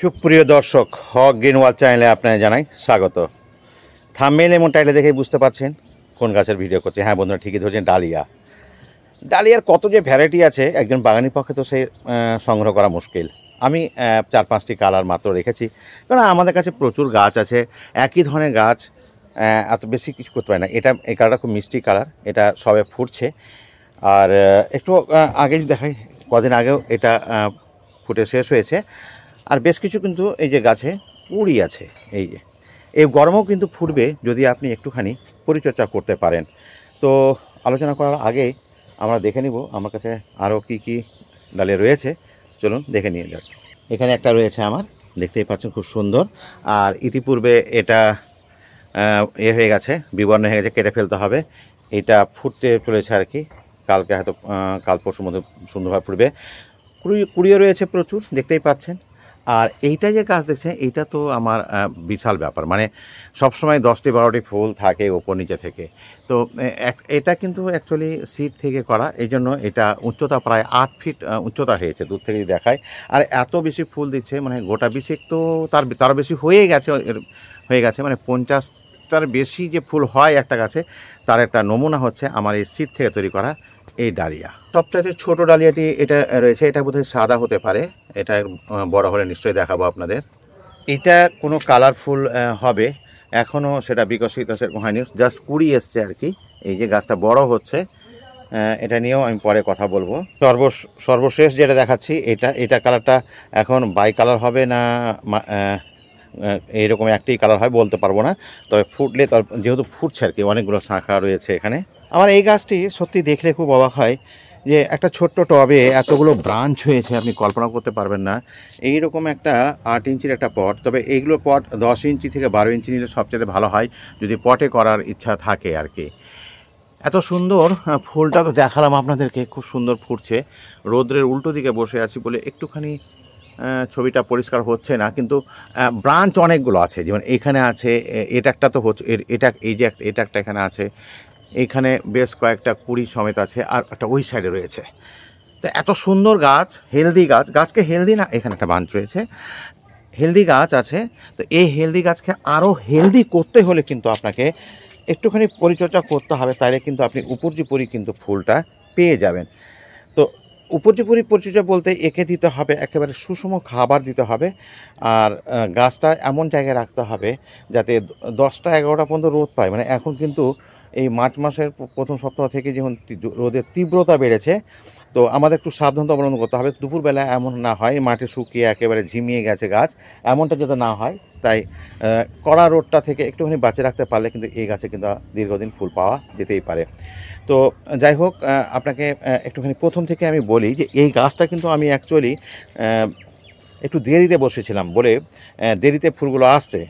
সুপ্রিয় দর্শক, হক green world চ্যানেলে আপনাকে জানাই স্বাগত। থাম্বনেল এবং টাইটেল দেখেই বুঝতে পারছেন কোন গাছের ভিডিও করছে। হ্যাঁ বন্ধুরা, ঠিকই ধরছেন, ডালিয়া। ডালিয়ার কত যে ভ্যারাইটি আছে, একজন বাগানির পক্ষে তো সে সংগ্রহ করা মুশকিল। আমি 4-5টি কালার মাত্র রেখেছি, কারণ আমাদের কাছে প্রচুর গাছ আছে। একই ধরনের গাছ এত বেশি কিছু করতে পারে না। এই কালারটা খুব মিষ্টি কালার, এটা সবে ফুটছে। আর একটু আগে যদি দেখাই, কদিন আগেও এটা ফুটে শেষ হয়েছে। আর বেশ কিছু কিন্তু এই যে গাছে কুড়ি আছে। এই গরমেও কিন্তু ফুটবে যদি আপনি একটুখানি পরিচর্যা করতে পারেন। তো আলোচনা করার আগে আমরা দেখে নিব আমার কাছে আরও কি কি ডালিয়া রয়েছে। চলুন দেখে নিয়ে যাক। এখানে একটা রয়েছে আমার, দেখতেই পাচ্ছেন, খুব সুন্দর। আর ইতিপূর্বে এটা হয়ে গেছে, বিবর্ণ হয়ে গেছে, কেটে ফেলতে হবে। এটা ফুটতে চলেছে আর কি, কালকে হয়তো কাল পরশুর মধ্যে সুন্দরভাবে ফুটবে। কুড়িও রয়েছে প্রচুর, দেখতেই পাচ্ছেন। আর এইটা যে গাছ দেখছেন, এইটা তো আমার বিশাল ব্যাপার, মানে সবসময় 10-12টি ফুল থাকে ওপর নিচে থেকে। তো এটা কিন্তু অ্যাকচুয়ালি সিড থেকে করা, এই জন্য এটা উচ্চতা প্রায় 8 ফিট উচ্চতা হয়েছে দূর থেকে দেখায়। আর এত বেশি ফুল দিচ্ছে, মানে গোটা বিশেক তো তারও বেশি হয়ে গেছে, মানে 50টার বেশি যে ফুল হয় একটা গাছে, তার একটা নমুনা হচ্ছে আমার এই সিড থেকে তৈরি করা এই ডালিয়া। সবচাইতে ছোট ডালিয়াটি এটা রয়েছে, এটা বোধহয় সাদা হতে পারে, এটা বড় হলে নিশ্চয়ই দেখাবো আপনাদের। এটা কোনো কালারফুল হবে, এখনও সেটা বিকশিত সেরকম হয়নি, জাস্ট কুড়ি এসছে আর কি। এই যে গাছটা বড় হচ্ছে, এটা নিয়েও আমি পরে কথা বলবো। সর্বশেষ যেটা দেখাচ্ছি, এটা কালারটা এখন বাই কালার হবে না এইরকম একটি কালার হয় বলতে পারবো না, তবে ফুটলে তার যেহেতু ফুটছে আর কি, অনেকগুলো শাখা রয়েছে এখানে। আমার এই গাছটি সত্যি দেখলে খুব অবাক হয় যে একটা ছোট্ট টবে এতগুলো ব্রাঞ্চ হয়েছে, আপনি কল্পনা করতে পারবেন না। এইরকম একটা 8 ইঞ্চির একটা পট, তবে এইগুলো পট 10 ইঞ্চি থেকে 12 ইঞ্চি নিলে সবচেয়ে ভালো হয়, যদি পটে করার ইচ্ছা থাকে আর কি। এত সুন্দর ফুলটা তো দেখালাম আপনাদেরকে, খুব সুন্দর ফুটছে। রৌদ্রের উল্টো দিকে বসে আছি বলে একটুখানি ছবিটা পরিষ্কার হচ্ছে না, কিন্তু ব্রাঞ্চ অনেকগুলো আছে। যেমন এখানে আছে, এটা একটা তো হচ্ছে, এটা একটা এখানে আছে, এইখানে বেশ কয়েকটা কুড়ি সমেত আছে, আর একটা ওই সাইডে রয়েছে। তো এত সুন্দর গাছ, হেলদি গাছকে হেলদি না, এখানে একটা ব্রাঞ্চ রয়েছে, হেলদি গাছ আছে। তো এই হেলদি গাছকে আরও হেলদি করতে হলে কিন্তু আপনাকে একটুখানি পরিচর্যা করতে হবে, তাহলে কিন্তু আপনি উপর্যুপরি কিন্তু ফুলটা পেয়ে যাবেন। তো উপর্যুপরি পরিচর্যা বলতে একে দিতে হবে একেবারে সুষম খাবার দিতে হবে, আর গাছটা এমন জায়গায় রাখতে হবে যাতে 10টা-11টা পর্যন্ত রোদ পায়। মানে এখন কিন্তু এই মার্চ মাসের প্রথম সপ্তাহ থেকে যখন রোদের তীব্রতা বেড়েছে, তো আমাদের একটু সাবধানতা অবলম্বন করতে হবে। দুপুরবেলা এমন না হয় মাটি শুকিয়ে একেবারে ঝিমিয়ে গেছে গাছ, এমনটা যাতে না হয়। তাই কড়া রোদটা থেকে একটুখানি বাঁচিয়ে রাখতে পারলে কিন্তু এই গাছে কিন্তু দীর্ঘদিন ফুল পাওয়া যেতেই পারে। তো যাই হোক, আপনাকে একটুখানি প্রথম থেকে আমি বলি যে এই গাছটা কিন্তু আমি অ্যাকচুয়ালি একটু দেরিতে বসেছিলাম বলে দেরিতে ফুলগুলো আসছে।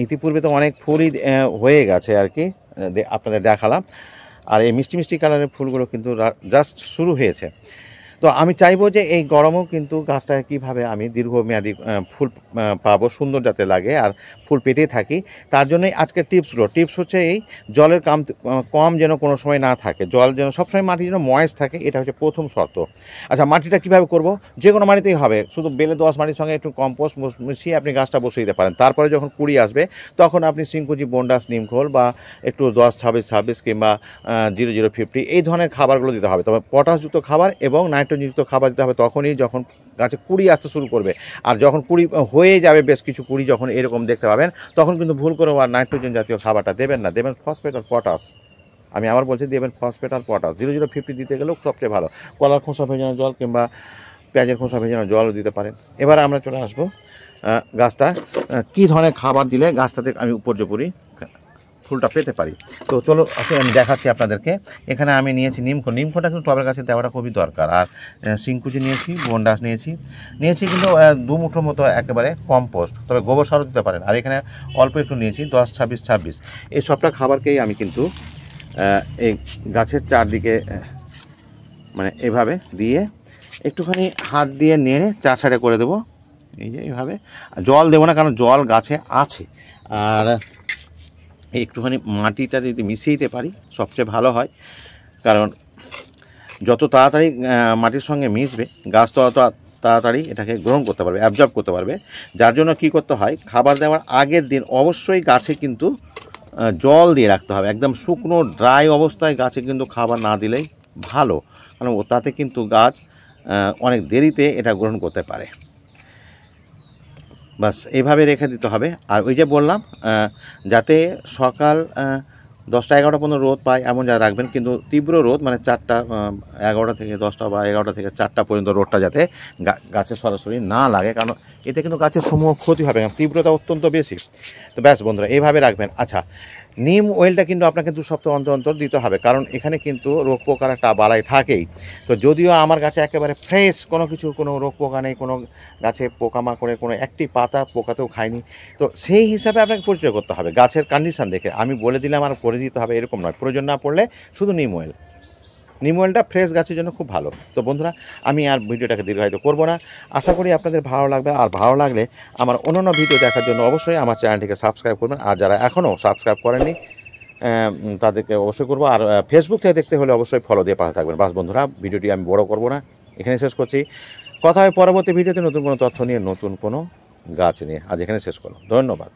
ইতিপূর্বে তো অনেক ফুলই হয়ে গেছে আর কি, আপনাদের দেখালাম। আর এই মিষ্টি মিষ্টি কালারের ফুলগুলো কিন্তু জাস্ট শুরু হয়েছে। তো আমি চাইবো যে এই গরমেও কিন্তু গাছটা কীভাবে আমি দীর্ঘমেয়াদী ফুল পাবো, সুন্দর যাতে লাগে আর ফুল পেতে থাকি, তার জন্যই আজকের টিপস হচ্ছে এই জলের কম যেন কোনো সময় না থাকে, জল যেন সবসময় মাটি যেন ময়েস্ট থাকে, এটা হচ্ছে প্রথম শর্ত। আচ্ছা, মাটিটা কীভাবে করব? যে কোনো মাটিতেই হবে, শুধু বেলে দোআঁশ মাটির সঙ্গে একটু কম্পোস্ট মিশিয়ে আপনি গাছটা বসিয়ে দিতে পারেন। তারপরে যখন কুড়ি আসবে তখন আপনি সিংকুচি, বন্ডাস, নিমখোল বা একটু 10-26-26 কিংবা 0-0-50 এই ধরনের খাবারগুলো দিতে হবে। তবে পটাশযুক্ত খাবার এবং নাইট্রোজেনযুক্ত খাবার দিতে হবে তখনই যখন গাছে কুড়ি আসতে শুরু করবে। আর যখন কুড়ি হয়ে যাবে, বেশ কিছু কুড়ি যখন এরকম দেখতে পাবেন, তখন কিন্তু ভুল করে আর নাইট্রোজেন জাতীয় খাবারটা দেবেন না, দেবেন ফসফেট আর পটাশ। আমি আবার বলছি, দেবেন ফসফেট আর পটাশ। 0-0-50 দিতে গেলেও সবচেয়ে ভালো। কলার খোসা ভেজানো জল কিংবা পেঁয়াজের খোসা ভেজানো জলও দিতে পারেন। এবার আমরা চলে আসবো গাছটা কী ধরনের খাবার দিলে গাছটাতে আমি উপর্যুপরি ফুলটা পেতে পারি। তো চলো আমি দেখাচ্ছি আপনাদেরকে। এখানে আমি নিয়েছি নিমখোটা কিন্তু টবের গাছে দেওয়াটা খুবই দরকার। আর সিংকুচি নিয়েছি, বন্ডাস নিয়েছি কিন্তু 2 মুঠোর মতো একেবারে কম্পোস্ট, তবে গোবর সারও দিতে পারেন। আর এখানে অল্প একটু নিয়েছি 10-26-26। এই সবটা খাবারকেই আমি কিন্তু এই গাছের চারদিকে মানে এভাবে দিয়ে একটুখানি হাত দিয়ে নেড়ে 4 সাইডে করে দেবো। এই যে এইভাবে জল দেবো না, কারণ জল গাছে আছে। আর একটুখানি মাটিটা যদি মিশিয়ে দিতে পারি সবচেয়ে ভালো হয়, কারণ যত তাড়াতাড়ি মাটির সঙ্গে মিশবে গাছ তো অত তাড়াতাড়ি এটাকে গ্রহণ করতে পারবে, অ্যাবজর্ব করতে পারবে। যার জন্য কি করতে হয়, খাবার দেওয়ার আগের দিন অবশ্যই গাছে কিন্তু জল দিয়ে রাখতে হবে। একদম শুকনো ড্রাই অবস্থায় গাছে কিন্তু খাবার না দিলেই ভালো, কারণ তাতে কিন্তু গাছ অনেক দেরিতে এটা গ্রহণ করতে পারে। বাস এইভাবে রেখে দিতে হবে। আর ওই যে বললাম যাতে সকাল 10টা-11টা পর্যন্ত রোদ পায় এমন যা রাখবেন, কিন্তু তীব্র রোদ মানে 4টা 11টা থেকে 10টা বা 11টা থেকে 4টা পর্যন্ত রোদটা যাতে গাছে সরাসরি না লাগে, কারণ এতে কিন্তু গাছের সমূহ ক্ষতি হবে, কারণ তীব্রতা অত্যন্ত বেশি। তো ব্যাস বন্ধুরা, এইভাবে রাখবেন। আচ্ছা, নিম অয়েলটা কিন্তু আপনাকে 2 সপ্তাহ অন্তর অন্তর দিতে হবে, কারণ এখানে কিন্তু রোগ পোকার একটা বালাই থাকেই। তো যদিও আমার গাছে একেবারে ফ্রেশ, কোনো রোগ পোকা নেই, কোনো গাছে পোকামাকড়ের কোনো একটি পাতা পোকাতেও খায়নি, তো সেই হিসাবে আপনাকে পরিচয় করতে হবে গাছের কন্ডিশান দেখে। আমি বলে দিলাম আর করে দিতে হবে এরকম নয়, প্রয়োজন না পড়লে শুধু নিম অয়েলটা ফ্রেশ গাছের জন্য খুব ভালো। তো বন্ধুরা, আমি আর ভিডিওটাকে দীর্ঘায়িত করব না, আশা করি আপনাদের ভালো লাগবে। আর ভালো লাগলে আমার অন্যান্য ভিডিও দেখার জন্য অবশ্যই আমার চ্যানেলটিকে সাবস্ক্রাইব করবেন, আর যারা এখনও সাবস্ক্রাইব করেননি তাদেরকে অবশ্যই করবো। আর ফেসবুক থেকে দেখতে হলে অবশ্যই ফলো দিয়ে পাশে থাকবেন। বাস বন্ধুরা, ভিডিওটি আমি বড় করব না, এখানে শেষ করছি। কথা হয় পরবর্তী ভিডিওতে নতুন কোনো তথ্য নিয়ে, নতুন কোনো গাছ নিয়ে। আজ এখানে শেষ করলাম, ধন্যবাদ।